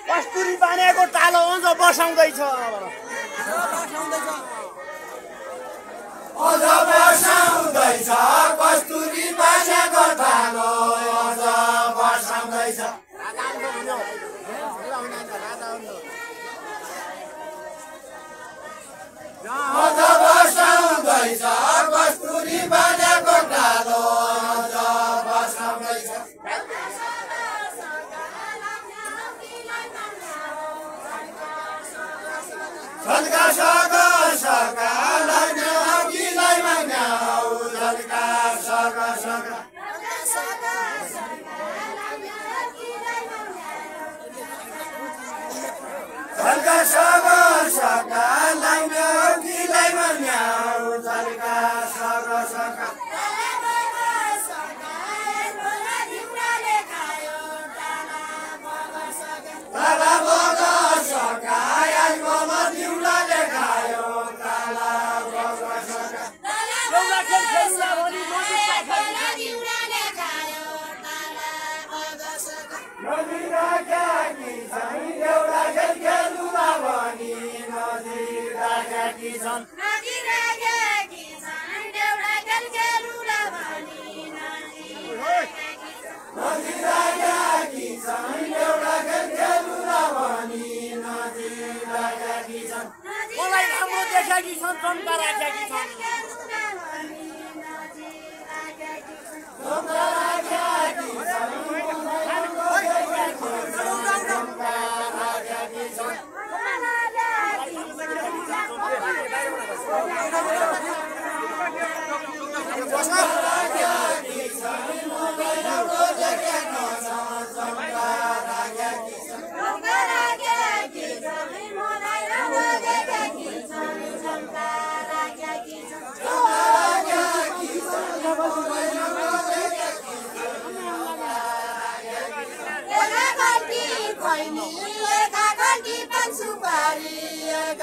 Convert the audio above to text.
कस्तुरी बानेको टालो अझ बसाउँदैछ कस्तुरी बानेको टालो अझ बसाउँदैछ कस्तुरी बानेको टालो अझ बसाउँदैछ झल्का सका लाग्ने अघिलाई माग्याउ झल्का सका झल्का सका लाग्ने अघिलाई माग्याउ झल्का सका ताला बगा सका आज बम दिउला देखायो ताला बगा सका एउटा खेल खेल्ला भनी नदी राख्या कि छन् एउटा खेल खेल्नुमा भनी नदी राख्या कि छन् नदी राख्या कि छन् एउटा खेल खेल्नुमा भनी नदी राख्या कि छन् मलाई राम्रो देखेकी छन् चम्का राखेकी छन् चम्का राख्या कि छन् बारी